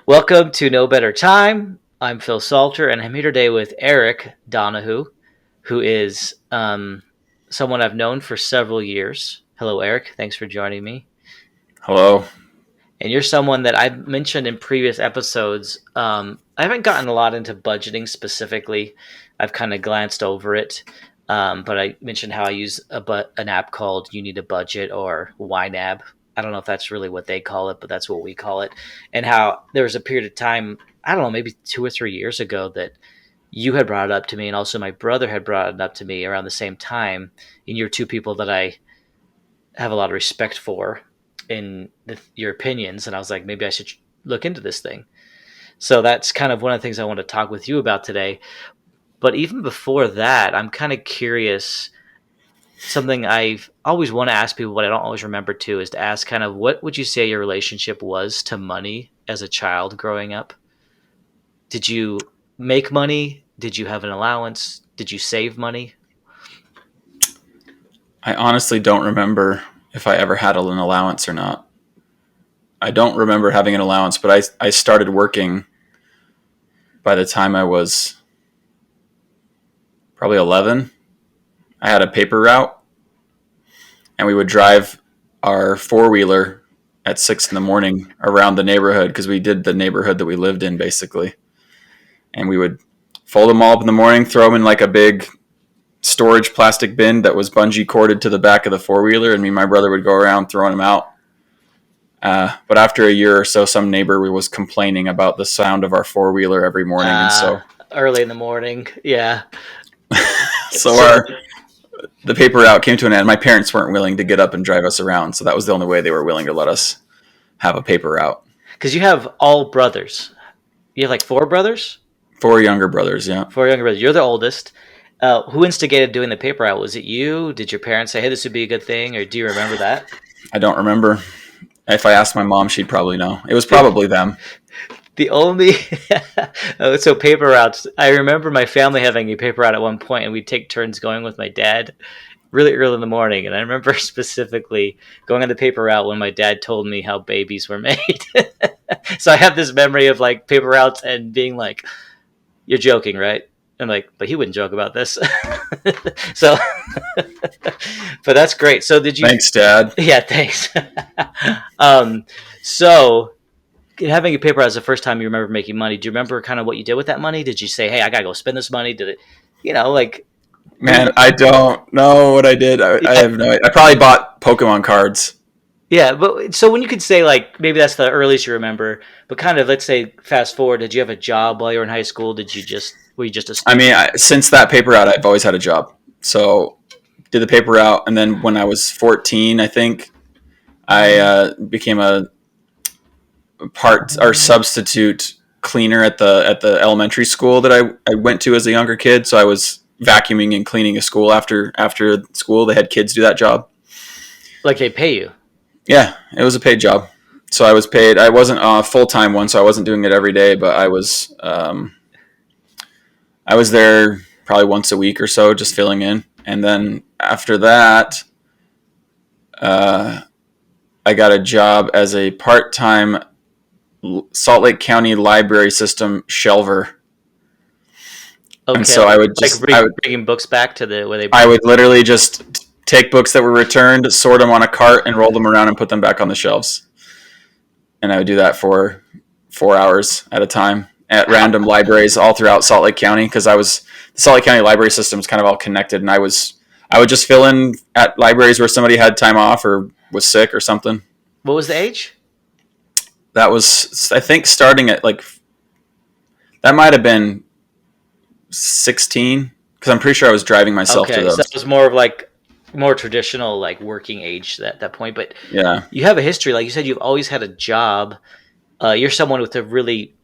Welcome to No Better Time. I'm Phil Salter, and I'm here today with Erik Donohoo, who is someone I've known for several years. Hello, Erik. Thanks for joining me. Hello. And you're someone that I've mentioned in previous episodes. I haven't gotten a lot into budgeting specifically. I've kind of glanced over it, but I mentioned how I use an app called You Need a Budget or YNAB. I don't know if that's really what they call it, but that's what we call it. And how there was a period of time, I don't know, maybe 2 or 3 years ago that you had brought it up to me, and also my brother had brought it up to me around the same time. And you're two people that I have a lot of respect for in your opinions, and I was like, maybe I should look into this thing. So that's kind of one of the things I want to talk with you about today. But even before that, I'm kind of curious. Something I've always want to ask people, but I don't always remember to, is to ask kind of what would you say your relationship was to money as a child growing up? Did you make money? Did you have an allowance? Did you save money? I honestly don't remember if I ever had an allowance or not. I don't remember having an allowance, but I started working by the time I was probably 11. I had a paper route, and we would drive our four-wheeler at 6 in the morning around the neighborhood because we did the neighborhood that we lived in, basically. And we would fold them all up in the morning, throw them in like a big storage plastic bin that was bungee corded to the back of the four-wheeler, and me and my brother would go around throwing them out. But after a year or so, some neighbor was complaining about the sound of our four-wheeler every morning, and so Early in the morning, yeah. so the paper route came to an end. My parents weren't willing to get up and drive us around, so that was the only way they were willing to let us have a paper route. Because you have all brothers. You have like four brothers? Four younger brothers, yeah. Four younger brothers. You're the oldest. Who instigated doing the paper route? Was it you? Did your parents say, hey, this would be a good thing? Or do you remember that? I don't remember. If I asked my mom, she'd probably know. It was probably them. The only so paper routes. I remember my family having a paper route at one point, and we'd take turns going with my dad really early in the morning. And I remember specifically going on the paper route when my dad told me how babies were made. So I have this memory of like paper routes and being like, "You're joking, right?" I'm like, "But he wouldn't joke about this." So, but that's great. So did you? Thanks, Dad. Yeah, thanks. um, so having a paper route was the first time you remember making money. Do you remember kind of what you did with that money? Did you say, "Hey, I gotta go spend this money"? Did it, like? Man, I don't know what I did. I have no idea. I probably bought Pokemon cards. Yeah, but so when you could say like maybe that's the earliest you remember, but kind of let's say fast forward, did you have a job while you were in high school? Were you just a I student? mean, since that paper route, I've always had a job. So did the paper route, and then when I was 14, I think I became a part or substitute cleaner at the elementary school that I went to as a younger kid. So I was vacuuming and cleaning a school after school. They had kids do that job. Like they pay you? Yeah, it was a paid job. So I was paid. I wasn't a full time one, so I wasn't doing it every day, but I was there probably once a week or so, just filling in. And then after that, I got a job as a part time Salt Lake County Library System shelver. Okay, And so I would like just bringing books back to the where they. I would literally just take books that were returned, sort them on a cart, and roll them around and put them back on the shelves. And I would do that for 4 hours at a time at random libraries all throughout Salt Lake County, because the Salt Lake County library system is kind of all connected, and I would just fill in at libraries where somebody had time off or was sick or something. What was the age? That was, I think, starting at like, that might have been 16, because I'm pretty sure I was driving myself to Okay, those. so it was more of like more traditional like working age at that point. But Yeah. you have a history, like you said, you've always had a job. You're someone with a really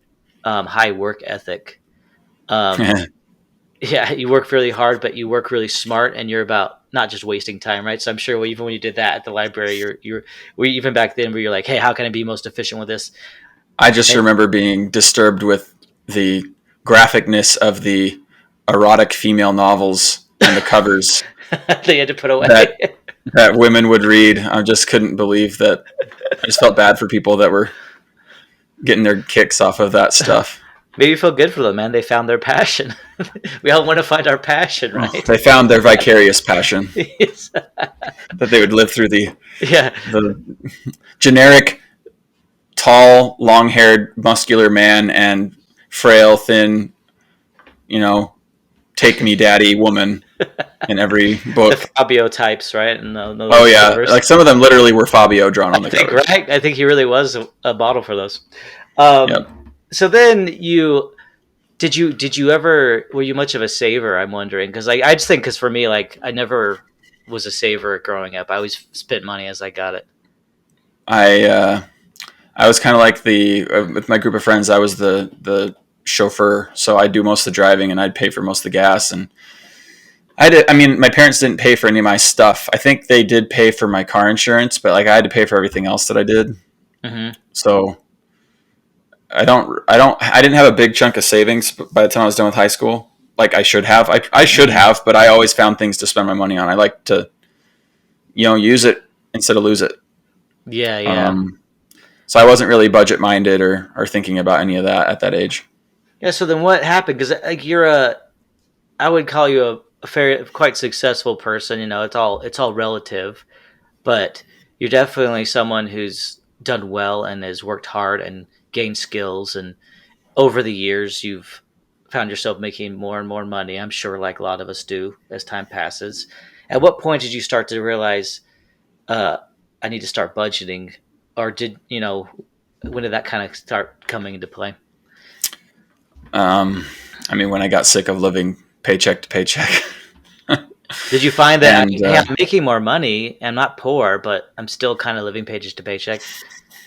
high work ethic. Um, yeah, you work really hard, but you work really smart, and you're about not just wasting time, right? So I'm sure even when you did that at the library, were you even back then where you're like, hey, how can I be most efficient with this? I just And remember being disturbed with the graphicness of the erotic female novels and the covers they had to put away. that that women would read. I just couldn't believe that. I just felt bad for people that were getting their kicks off of that stuff. Maybe you feel good for them, man. They found their passion. We all want to find our passion, Oh, right? they found their vicarious passion Yes. that they would live through Yeah. the generic tall, long-haired, muscular man and frail, thin, take me daddy woman in every The book. Fabio types, right? And Oh those yeah, covers. like some of them literally were Fabio drawn I on the think, covers. right? I think he really was a model for those. Yep. So then did you ever, were you much of a saver? I'm wondering, because I just think, because for me, like, I never was a saver growing up. I always spent money as I got it. I was kind of like with my group of friends. I was the chauffeur, so I'd do most of the driving and I'd pay for most of the gas. And I mean, my parents didn't pay for any of my stuff. I think they did pay for my car insurance, but like I had to pay for everything else that I did. Mm-hmm. So I didn't have a big chunk of savings by the time I was done with high school. Like I should have. I should have, but I always found things to spend my money on. I like to, use it instead of lose it. Yeah, yeah. So I wasn't really budget minded or thinking about any of that at that age. Yeah, so then what happened? Because like I would call you quite successful person. It's all relative, but you're definitely someone who's done well and has worked hard and gained skills. And over the years, you've found yourself making more and more money. I'm sure, like a lot of us do, as time passes. At what point did you start to realize, I need to start budgeting, or when did that kind of start coming into play? I mean, when I got sick of living paycheck to paycheck. Did you find that, And hey, I'm making more money, I'm not poor, but I'm still kind of living paycheck to paycheck?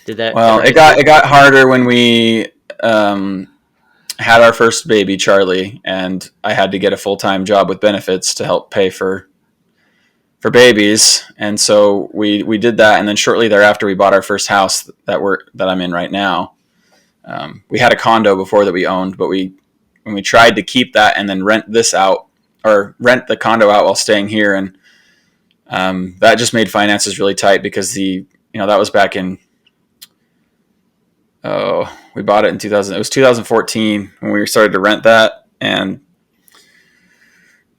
Did that well, ever it hit you? got harder when we had our first baby, Charlie, and I had to get a full-time job with benefits to help pay for babies. And so we did that, and then shortly thereafter we bought our first house that I'm in right now. We had a condo before that we owned, but when we tried to keep that and then rent this out, or rent the condo out while staying here, and that just made finances really tight because that was back in, we bought it in 2000. It was 2014 when we started to rent that, and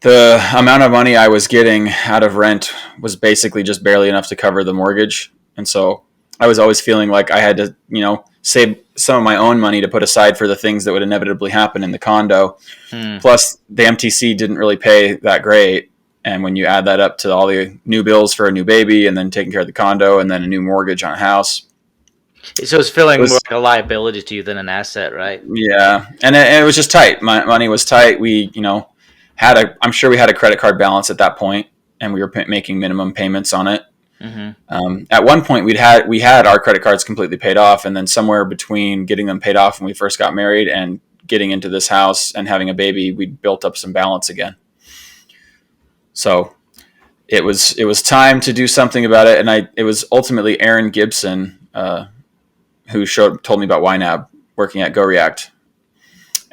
the amount of money I was getting out of rent was basically just barely enough to cover the mortgage. And so I was always feeling like I had to, save some of my own money to put aside for the things that would inevitably happen in the condo. Plus, the MTC didn't really pay that great. And when you add that up to all the new bills for a new baby and then taking care of the condo and then a new mortgage on a house. So it's feeling more like a liability to you than an asset, right? Yeah. And it was just tight. My money was tight. We, I'm sure we had a credit card balance at that point, and we were making minimum payments on it. Mm-hmm. At one point, we had our credit cards completely paid off, and then somewhere between getting them paid off when we first got married and getting into this house and having a baby, we built up some balance again. So it was time to do something about it, and it was ultimately Aaron Gibson who told me about YNAB working at GoReact.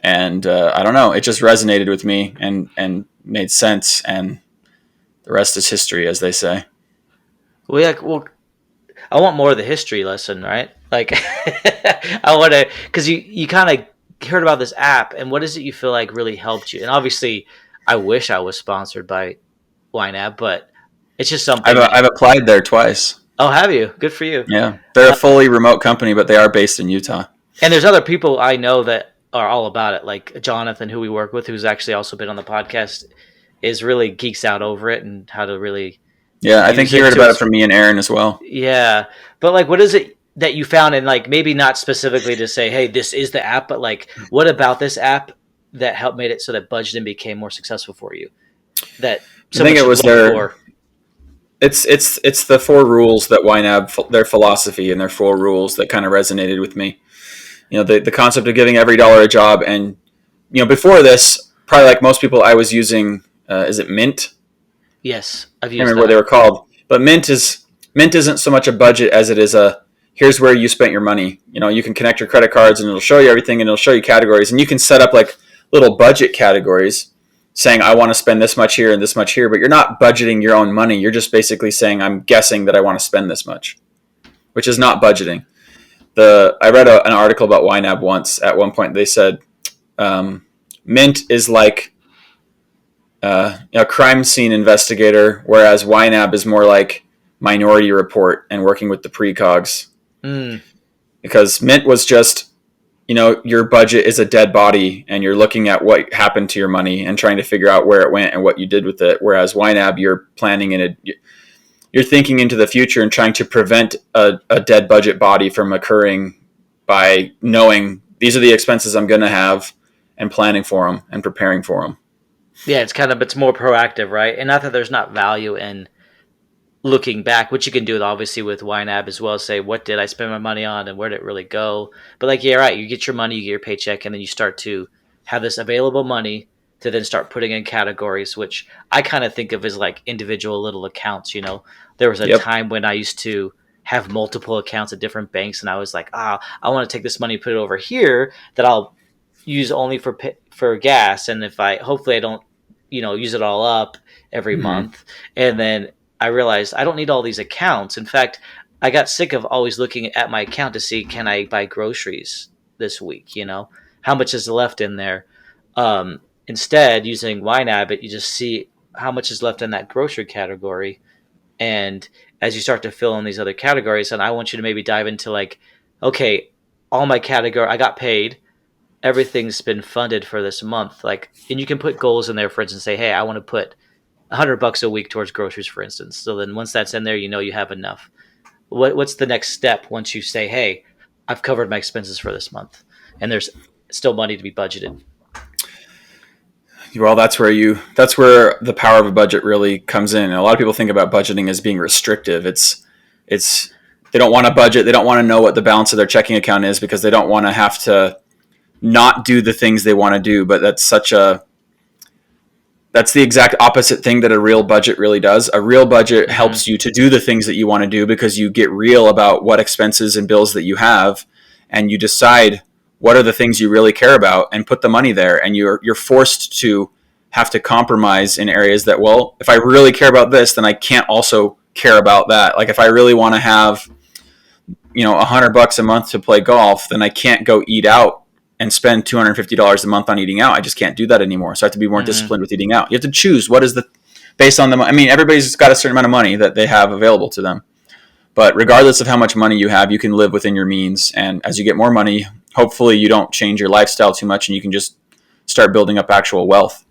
And I don't know, it just resonated with me and made sense, and the rest is history, as they say. Well, yeah, I want more of the history lesson, right? Like, I want to, because you kind of heard about this app, and what is it you feel like really helped you? And obviously, I wish I was sponsored by YNAB, but it's just something. I've applied there twice. Oh, have you? Good for you. Yeah, they're a fully remote company, but they are based in Utah. And there's other people I know that are all about it, like Jonathan, who we work with, who's actually also been on the podcast, is really geeks out over it and how to really. Yeah, I think he heard about it from me and Aaron as well. Yeah, but like, what is it that you found? And like, maybe not specifically to say, hey, this is the app, but like, what about this app that made it so that budgeting became more successful for you? That I think it was it's the 4 rules that YNAB, their philosophy and their 4 rules that kind of resonated with me. The concept of giving every dollar a job. And, before this, probably like most people, I was using, is it Mint? Yes, I've I used can't remember what they were called. But Mint isn't so much a budget as it is here's where you spent your money. You can connect your credit cards and it'll show you everything, and it'll show you categories. And you can set up like little budget categories saying, I want to spend this much here and this much here. But you're not budgeting your own money. You're just basically saying, I'm guessing that I want to spend this much, which is not budgeting. I read an article about YNAB once. At one point, they said Mint is like a crime scene investigator, whereas YNAB is more like Minority Report and working with the precogs. Mm. Because Mint was just, your budget is a dead body and you're looking at what happened to your money and trying to figure out where it went and what you did with it. Whereas YNAB, you're planning you're thinking into the future and trying to prevent a dead budget body from occurring by knowing these are the expenses I'm going to have and planning for them and preparing for them. Yeah, it's more proactive, right? And not that there's not value in looking back, which you can do obviously with YNAB as well. Say, what did I spend my money on and where did it really go? But like, yeah, right. You get your money, you get your paycheck, and then you start to have this available money to then start putting in categories, which I kind of think of as like individual little accounts. There was a Yep. time when I used to have multiple accounts at different banks, and I was like, I want to take this money, put it over here that I'll use only for gas, and if I hopefully I don't use it all up every Mm-hmm. month, and then I realized I don't need all these accounts. In fact, I got sick of always looking at my account to see, can I buy groceries this week? How much is left in there? Instead, using YNAB, you just see how much is left in that grocery category. And as you start to fill in these other categories, and I want you to maybe dive into like, okay, all my category, I got paid, everything's been funded for this month. Like, and you can put goals in there, for instance, say, hey, I want to put $100 a week towards groceries, for instance. So then once that's in there, you have enough. What's the next step once you say, hey, I've covered my expenses for this month, and there's still money to be budgeted? Well, that's where the power of a budget really comes in. And a lot of people think about budgeting as being restrictive. It's they don't want to budget. They don't want to know what the balance of their checking account is because they don't want to have to not do the things they want to do. But that's the exact opposite thing that a real budget really does. A real budget Mm-hmm. helps you to do the things that you want to do because you get real about what expenses and bills that you have, and you decide what are the things you really care about and put the money there. And you're forced to have to compromise in areas that, well, if I really care about this, then I can't also care about that. Like if I really want to have, $100 a month to play golf, then I can't go eat out and spend $250 a month on eating out. I just can't do that anymore. So I have to be more Mm-hmm. disciplined with eating out. You have to choose what is based on the, I mean, everybody's got a certain amount of money that they have available to them. But regardless of how much money you have, you can live within your means. And as you get more money, hopefully you don't change your lifestyle too much and you can just start building up actual wealth.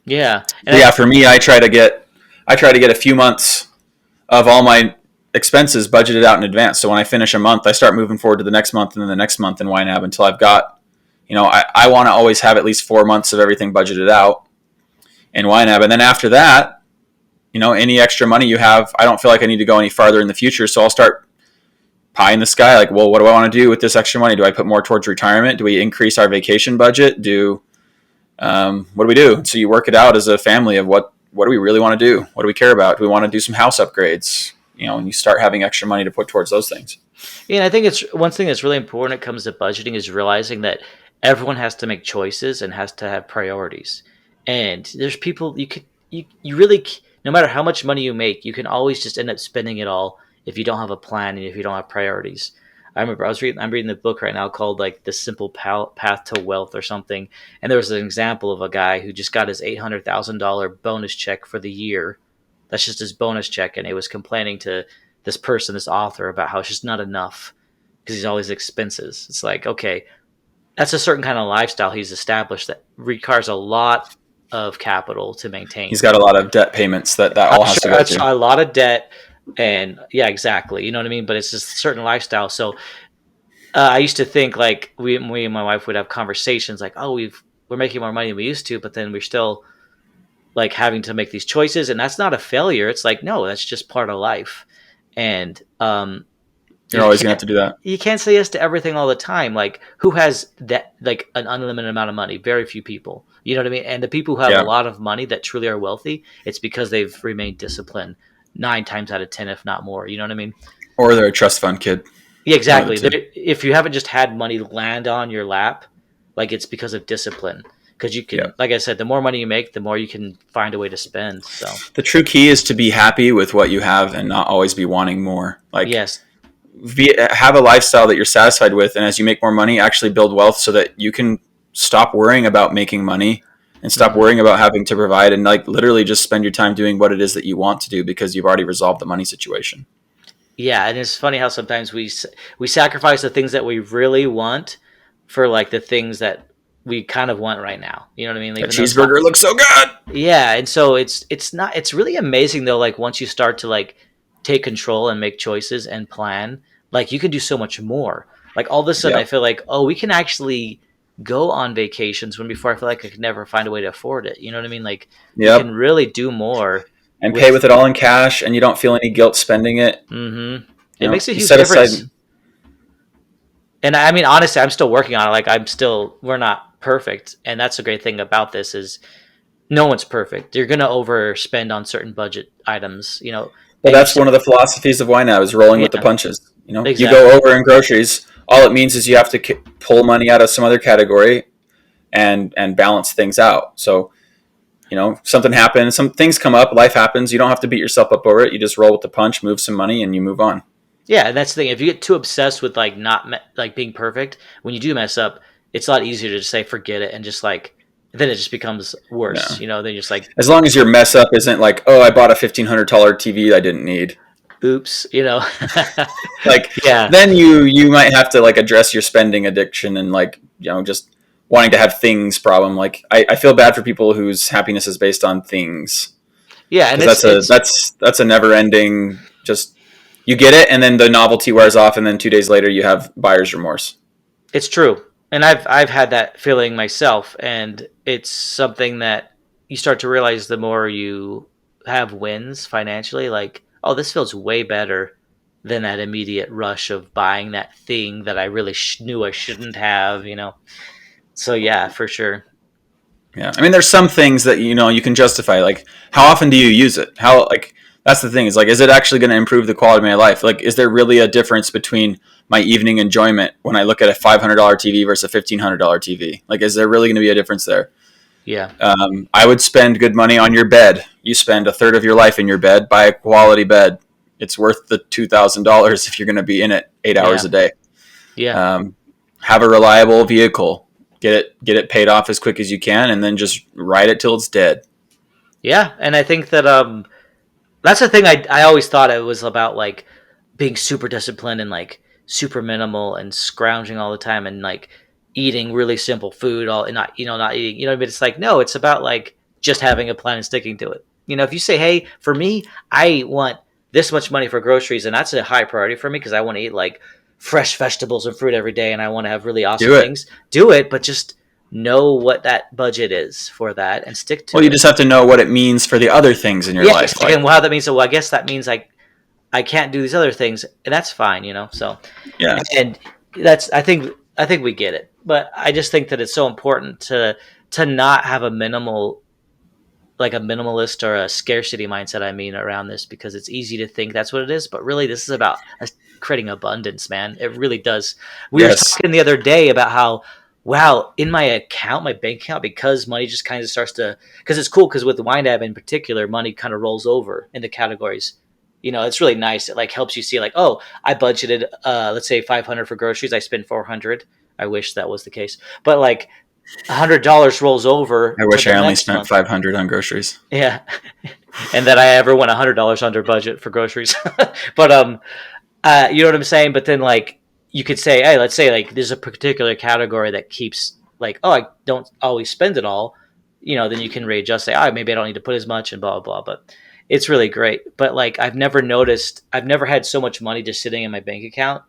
Yeah, and But yeah, for me, I try to get a few months of all my expenses budgeted out in advance. So when I finish a month, I start moving forward to the next month and then the next month in YNAB until I've got, I want to always have at least 4 months of everything budgeted out in YNAB. And then after that, any extra money you have, I don't feel like I need to go any farther in the future. So I'll start pie in the sky. Like, well, what do I want to do with this extra money? Do I put more towards retirement? Do we increase our vacation budget? What do we do? So you work it out as a family of what do we really want to do? What do we care about? Do we want to do some house upgrades? And you start having extra money to put towards those things. yeah, and I think it's one thing that's really important when it comes to budgeting is realizing that everyone has to make choices and has to have priorities. And there's people you really no matter how much money you make, you can always just end up spending it all if you don't have a plan and if you don't have priorities. I'm reading the book right now called like The Simple Path to Wealth or something, and there was an example of a guy who just got his $800,000 bonus check for the year. That's just his bonus check, and he was complaining to this person, this author, about how it's just not enough because he's all these expenses. It's like, okay, that's a certain kind of lifestyle he's established that requires a lot of capital to He's maintain. got a lot of debt payments that all has to go That's through. a lot of debt, and yeah, exactly. You know what I mean? But it's just a certain lifestyle. So I used to think like we and my wife would have conversations like, oh, we're making more money than we used to, but then we're still like having to make these choices, and that's not a failure. It's like, no, that's just part of life. And You're you always going to can't have to do that. you can't say yes to everything all the time. Like, who has that, like an unlimited amount of money? Very few people. You know what I mean? And the people who have a Yeah. lot of money that truly are wealthy, it's because they've remained disciplined 9 times out of 10, if not more. You know what I mean? Or they're a trust fund kid. Yeah, One of the exactly. two. If you haven't just had money land on your lap, like, it's because of discipline. Because you Yeah. can, like I said, the more money you make, the more you can find a way to spend. So The true key is to be happy with what you have and not always be wanting more. Like yes, have a lifestyle that you're satisfied with, and as you make more money, actually build wealth so that you can stop worrying about making money and stop Hmm. worrying about having to provide, and like literally just spend your time doing what it is that you want to do because you've already resolved the money situation. Yeah, and it's funny how sometimes we sacrifice the things that we really want for like the things that we kind of want right now. You know what I mean? That Even though it's not. cheeseburger looks so good. Yeah, and so it's not. It's really amazing though. Like once you start to like take control and make choices and plan, like you can do so much more. Like all of a sudden, I Yep. feel like, oh, we can actually go on vacations when before I feel like I could never find a way to afford it. You know what I mean? Like we can Yep. really do more And pay with. with it all in cash, and you don't feel any guilt spending it. Mm-hmm. You It know, makes a you huge set aside. difference. And I mean, honestly, I'm still working on it. Like I'm still, we're not perfect, and that's a great thing about this is no one's perfect. You're gonna overspend on certain budget items, But and you that's said, one of the philosophies of YNAB is rolling with the yeah, punches. You know, you go exactly, over in groceries. All it means is you have to pull money out of some other category and balance things out. So something happens, some things come up, life happens. You don't have to beat yourself up over it. You just roll with the punch, move some money, and you move on. yeah. And that's the thing. If you get too obsessed with like not like being perfect, when you do mess up, it's a lot easier to just say forget it and just like then it just becomes worse. Yeah. Then you're just like, As long as your mess up isn't like, oh, I bought a $1,500 TV I didn't need. oops, Like yeah, then you might have to like address your spending addiction and like just wanting to have things problem. Like I feel bad for people whose happiness is based on things yeah. And because it's it's that's a never ending just you get it and then the novelty wears off and then 2 days later you have buyer's remorse. It's true. And I've had that feeling myself, and it's something that you start to realize the more you have wins financially, like, oh, this feels way better than that immediate rush of buying that thing that I really knew I shouldn't have. So yeah, for sure. Yeah, I mean, there's some things that you can justify. Like, how often do you use it? How like that's the thing is like, is it actually going to improve the quality of my life? Like, is there really a difference between my evening enjoyment when I look at a $500 TV versus a $1,500 TV? Like, is there really going to be a difference there? Yeah. I would spend good money on your bed. You spend a third of your life in your bed. Buy a quality bed. It's worth the $2,000 if you're going to be in it 8 hours Yeah. a day. Yeah. Um, have a reliable vehicle. Get it paid off as quick as you can, and then just ride it till it's dead. Yeah. And I think that that's the thing I always thought it was about like being super disciplined and like super minimal and scrounging all the time and like eating really simple food all and not eating but it's like no, it's about like just having a plan and sticking to it. If you say, hey, for me, I want this much money for groceries, and that's a high priority for me because I want to eat like fresh vegetables and fruit every day and I want to have really awesome Do it. things, do it, but just know what that budget is for that and stick Well, to you it. just have to know what it means for the other things in your Yeah, life. exactly. Like, And wow, that means so. Well, I guess that means I can't do these other things, and that's fine. So, yeah, and that's I think we get it, but I just think that it's so important to not have a minimalist or a scarcity mindset. I mean, around this because it's easy to think that's what it is, but really, this is about creating abundance, man. It really does. We were yes, talking the other day about how. Wow, in my account, my bank account, because money just kind of starts to, because it's cool, because with the YNAB in particular, money kind of rolls over into categories. It's really nice. It like helps you see like, oh, I budgeted, let's say 500 for groceries. I spend 400. I wish that was the case, but like $100 rolls over I to wish the I only next spent month. 500 on groceries. Yeah, and that I ever went $100 under budget for groceries. But you know what I'm saying? But then like you could say, hey, let's say like there's a particular category that keeps like, oh, I don't always spend it all. Then you can readjust. Say, oh, maybe I don't need to put as much and blah blah blah. But it's really great. But like I've never had so much money just sitting in my bank account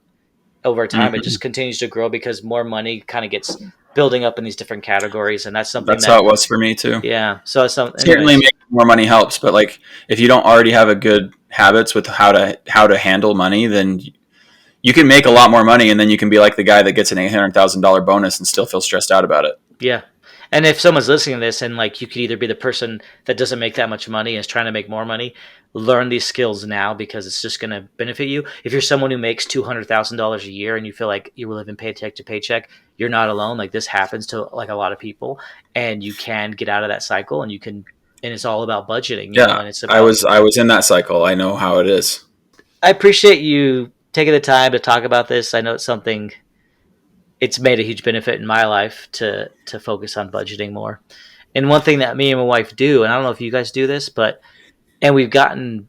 over time. It Hmm. just continues to grow because more money kind of gets building up in these different categories, and that's something That's that how it was for me too. yeah. So it's some, Certainly, anyways. making more money helps, but like if you don't already have a good habits with how to handle money, then you can make a lot more money, and then you can be like the guy that gets an $800,000 bonus and still feel stressed out about it. Yeah. And if someone's listening to this and like you could either be the person that doesn't make that much money and is trying to make more money, learn these skills now because it's just going to benefit you. If you're someone who makes $200,000 a year and you feel like you're living paycheck to paycheck, you're not alone. Like this happens to like a lot of people, and you can get out of that cycle, and it's all about budgeting, Yeah, and it's I about, was I was in that cycle. I know how it is. I appreciate you taking the time to talk about this. I know it's something, it's made a huge benefit in my life to focus on budgeting more. And one thing that me and my wife do, and I don't know if you guys do this, but and we've gotten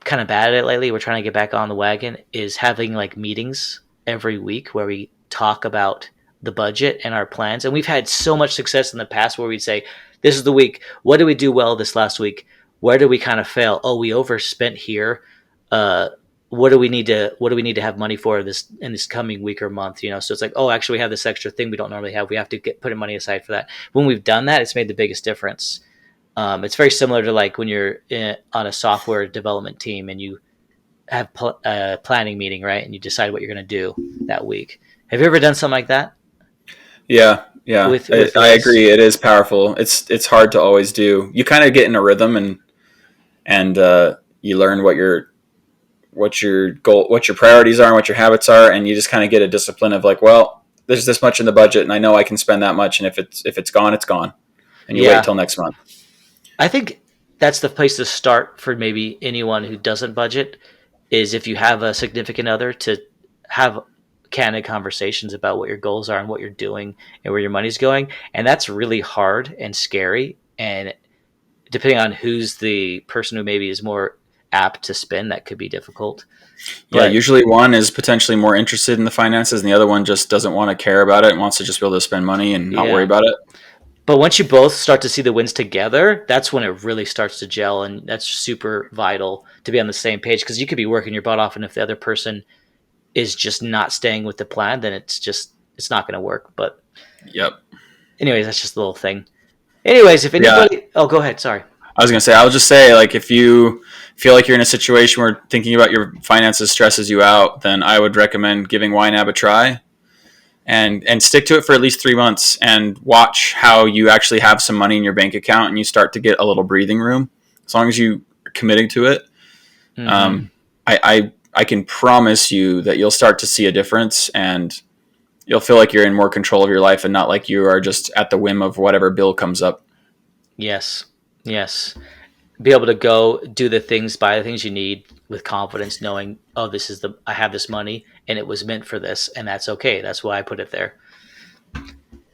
kind of bad at it lately. We're trying to get back on the wagon. Is having like meetings every week where we talk about the budget and our plans. And we've had so much success in the past where we'd say, "This is the week. What did we do well this last week? Where did we kind of fail? Oh, we overspent here. Uh, what do we need to have money for this in this coming week or month? You know, so it's like, oh, actually, we have this extra thing we don't normally have. We have to get putting money aside for that. When we've done that, it's made the biggest difference. It's very similar to like when you're on a software development team and you have a planning meeting, right? And you decide what you're going to do that week. Have you ever done something like that Yeah, yeah, with I Liz? agree. It is powerful. It's hard to always do. You kind of get in a rhythm, and you learn what your goal, what your priorities are, and what your habits are, and you just kind of get a discipline of like, well, there's this much in the budget, and I know I can spend that much, and if it's gone, it's gone, and you wait Yeah, till next month. I think that's the place to start for maybe anyone who doesn't budget. Is if you have a significant other to have candid conversations about what your goals are and what you're doing and where your money's going, and that's really hard and scary. And depending on who's the person who maybe is more apt to spend, that could be difficult. Yeah, But usually one is potentially more interested in the finances, and the other one just doesn't want to care about it and wants to just be able to spend money and not worry yeah, about it. but once you both start to see the wins together, that's when it really starts to gel, and that's super vital to be on the same page because you could be working your butt off, and if the other person is just not staying with the plan, then it's not going to work. But Yep. anyways, that's just a little thing. Anyways, if Yeah, anybody, oh, go ahead. Sorry. I was gonna say, I'll just say, like, if you feel like you're in a situation where thinking about your finances stresses you out, then I would recommend giving YNAB a try and stick to it for at least 3 months and watch how you actually have some money in your bank account and you start to get a little breathing room. As long as you are committing to it, Mm-hmm. um, I can promise you that you'll start to see a difference and you'll feel like you're in more control of your life and not like you are just at the whim of whatever bill comes up. Yes. Yes. Be able to go do the things, buy the things you need with confidence, knowing, oh, I have this money and it was meant for this, and that's okay. That's why I put it there.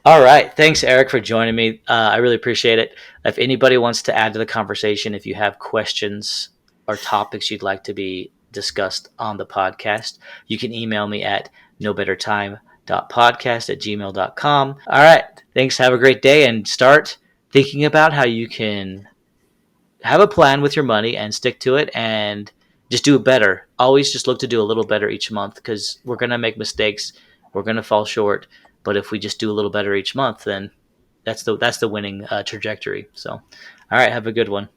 All right. Thanks, Eric, for joining me. I really appreciate it. If anybody wants to add to the conversation, if you have questions or topics you'd like to be discussed on the podcast, you can email me at nobettertime.podcast@gmail.com. All right. Thanks. Have a great day and start thinking about how you can have a plan with your money and stick to it and just do it better. Always just look to do a little better each month because we're going to make mistakes. We're going to fall short. But if we just do a little better each month, then that's the winning trajectory. So, all right, have a good one.